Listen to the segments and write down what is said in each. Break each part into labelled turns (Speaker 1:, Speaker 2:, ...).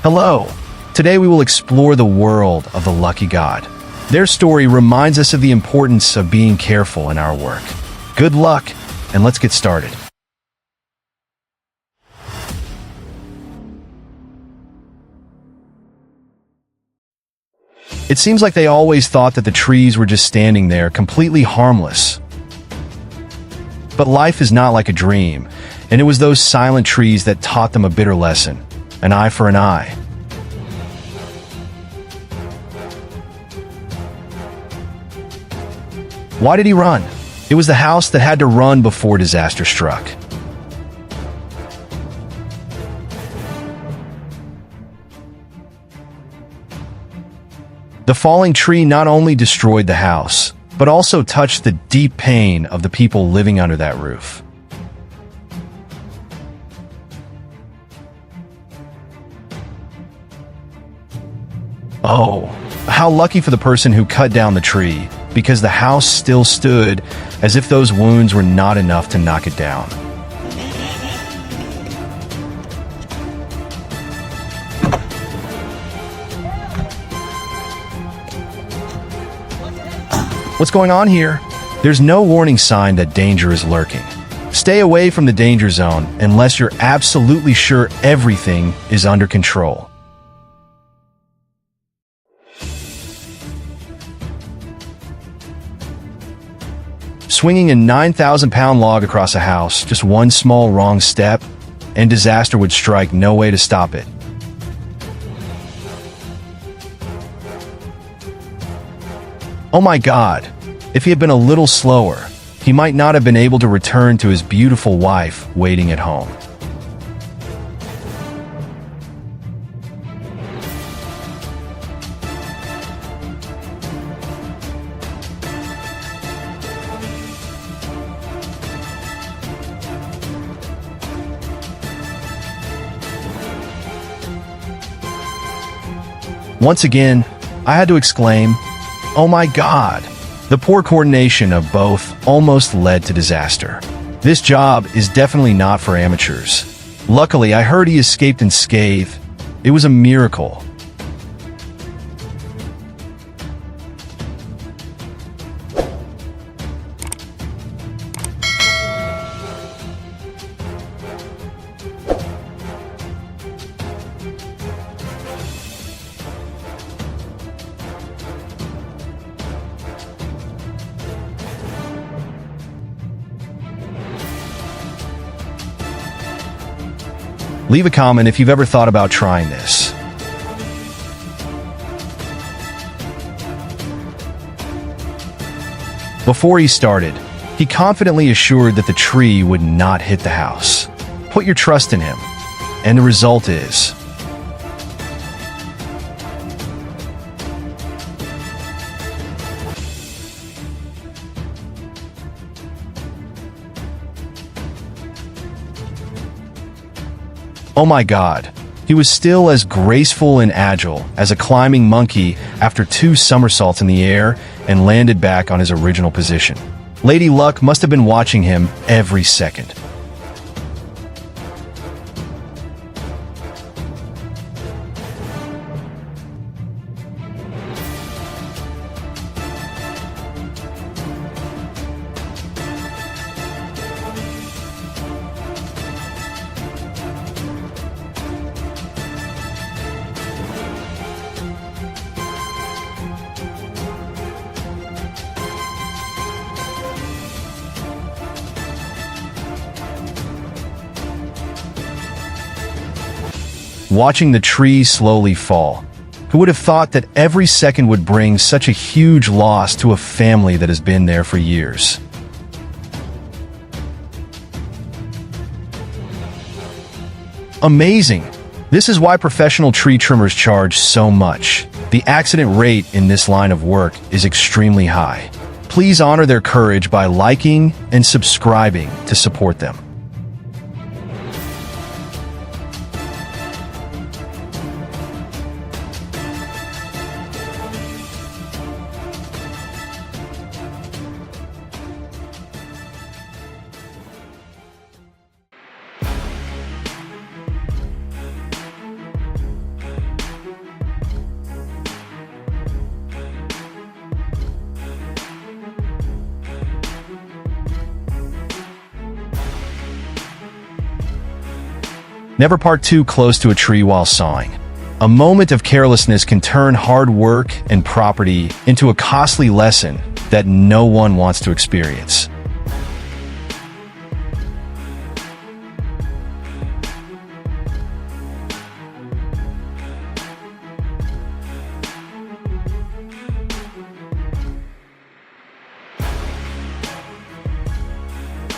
Speaker 1: Hello! Today we will explore the world of the lucky god. Their story reminds us of the importance of being careful in our work. Good luck, and let's get started. It seems like they always thought that the trees were just standing there, completely harmless. But life is not like a dream, and it was those silent trees that taught them a bitter lesson. An eye for an eye. Why did he run? It was the house that had to run before disaster struck. The falling tree not only destroyed the house, but also touched the deep pain of the people living under that roof. Oh, how lucky for the person who cut down the tree, because the house still stood as if those wounds were not enough to knock it down. What's going on here? There's no warning sign that danger is lurking. Stay away from the danger zone unless you're absolutely sure everything is under control. Swinging a 9,000-pound log across a house, just one small wrong step, and disaster would strike. No way to stop it. Oh my God, if he had been a little slower, he might not have been able to return to his beautiful wife waiting at home. Once again, I had to exclaim, "Oh my God!" The poor coordination of both almost led to disaster. This job is definitely not for amateurs. Luckily, I heard he escaped unscathed. It was a miracle. Leave a comment if you've ever thought about trying this. Before he started, he confidently assured that the tree would not hit the house. Put your trust in him, and the result is... Oh my God, he was still as graceful and agile as a climbing monkey after 2 somersaults in the air and landed back on his original position. Lady Luck must have been watching him every second. Watching the tree slowly fall, who would have thought that every second would bring such a huge loss to a family that has been there for years? Amazing! This is why professional tree trimmers charge so much. The accident rate in this line of work is extremely high. Please honor their courage by liking and subscribing to support them. Never park too close to a tree while sawing. A moment of carelessness can turn hard work and property into a costly lesson that no one wants to experience.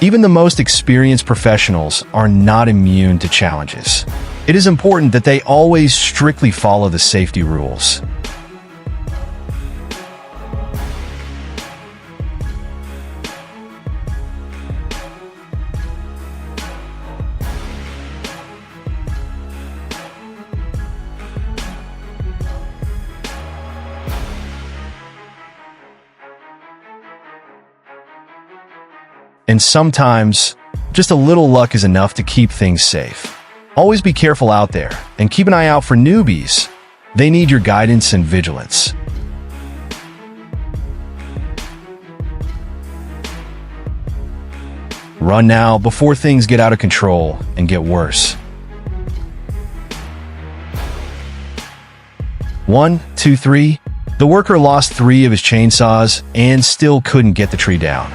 Speaker 1: Even the most experienced professionals are not immune to challenges. It is important that they always strictly follow the safety rules. And sometimes, just a little luck is enough to keep things safe. Always be careful out there, and keep an eye out for newbies. They need your guidance and vigilance. Run now before things get out of control and get worse. 1, 2, 3. The worker lost 3 of his chainsaws and still couldn't get the tree down.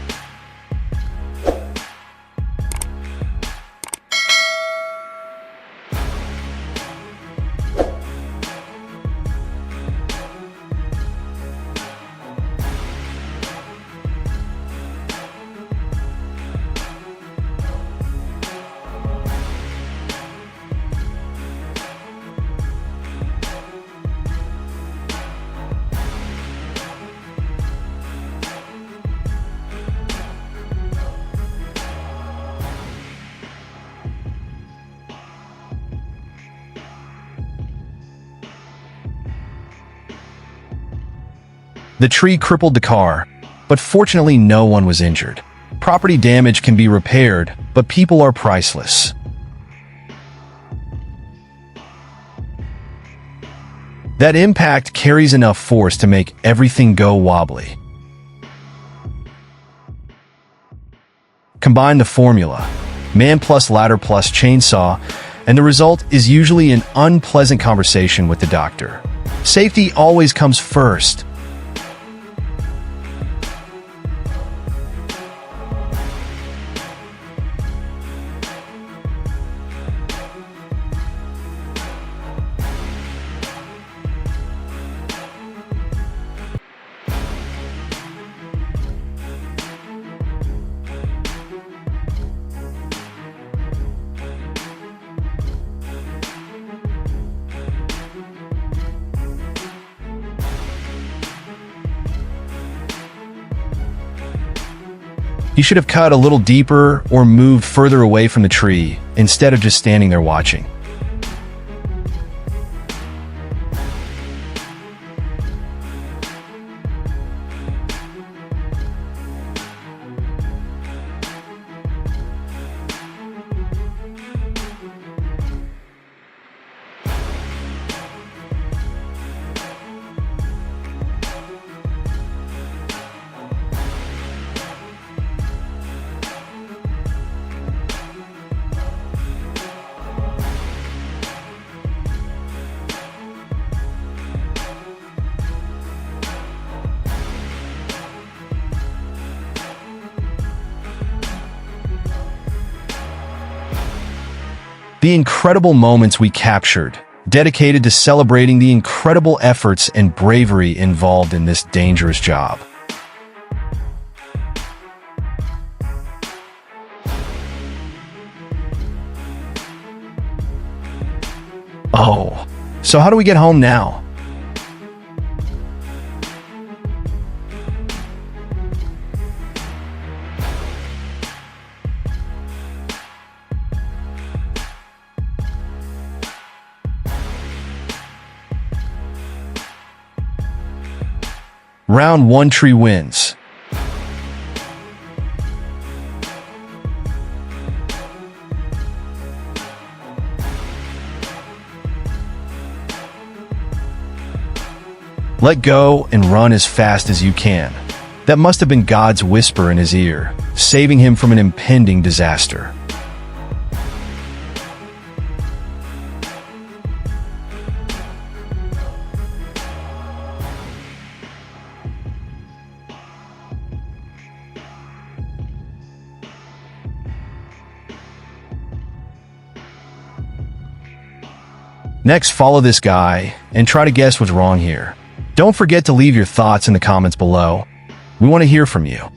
Speaker 1: The tree crippled the car, but fortunately no one was injured. Property damage can be repaired, but people are priceless. That impact carries enough force to make everything go wobbly. Combine the formula, man plus ladder plus chainsaw, and the result is usually an unpleasant conversation with the doctor. Safety always comes first. You should have cut a little deeper or moved further away from the tree instead of just standing there watching. The incredible moments we captured, dedicated to celebrating the incredible efforts and bravery involved in this dangerous job. Oh, so how do we get home now? Round 1 tree wins. Let go and run as fast as you can. That must have been God's whisper in his ear, saving him from an impending disaster. Next, follow this guy and try to guess what's wrong here. Don't forget to leave your thoughts in the comments below. We want to hear from you.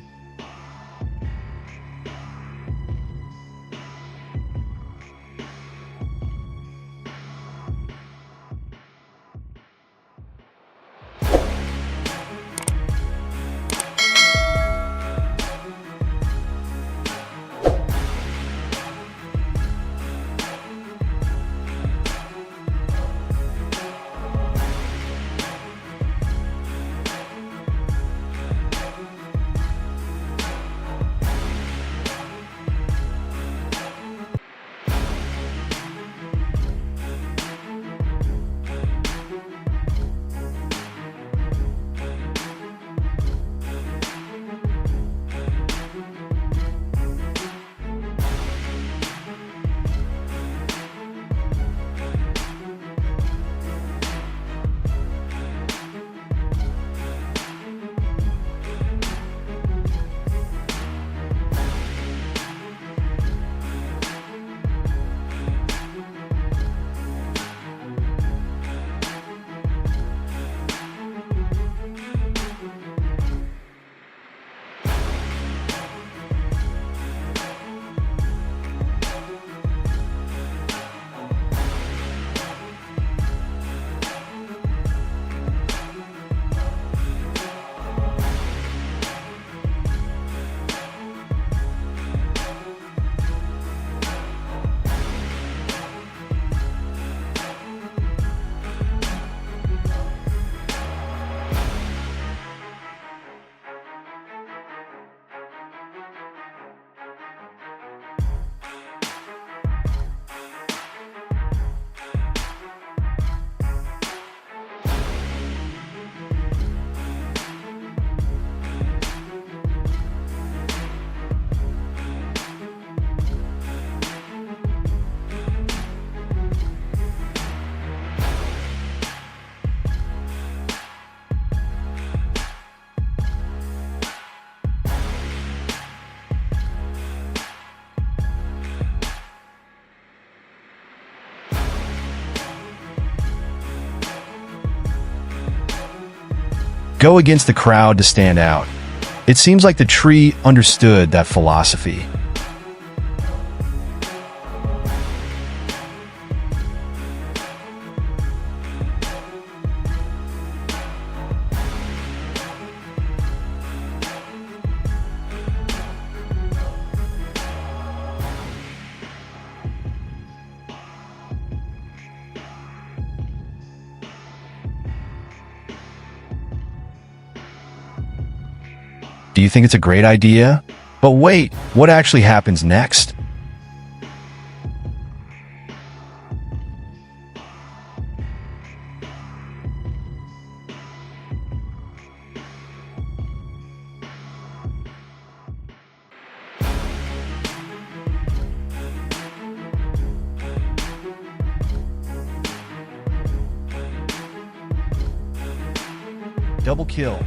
Speaker 1: Go against the crowd to stand out. It seems like the tree understood that philosophy. Do you think it's a great idea? But wait, what actually happens next? Double kill.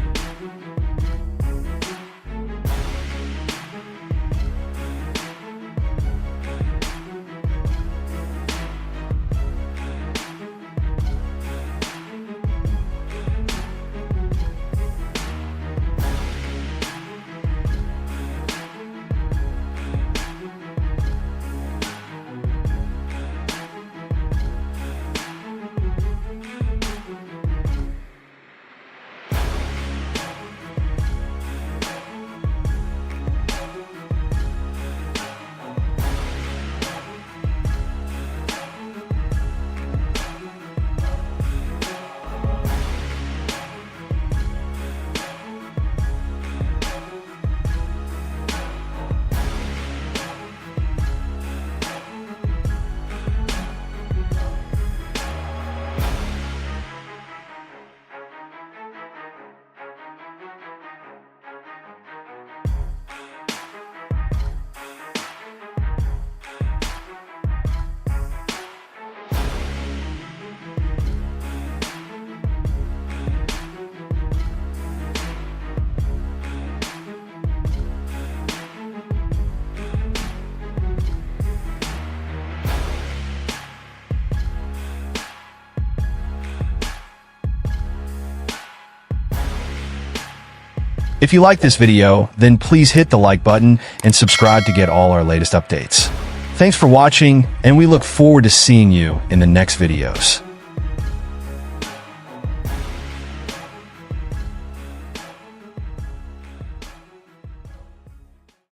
Speaker 1: If you like this video, then please hit the like button and subscribe to get all our latest updates. Thanks for watching, and we look forward to seeing you in the next videos.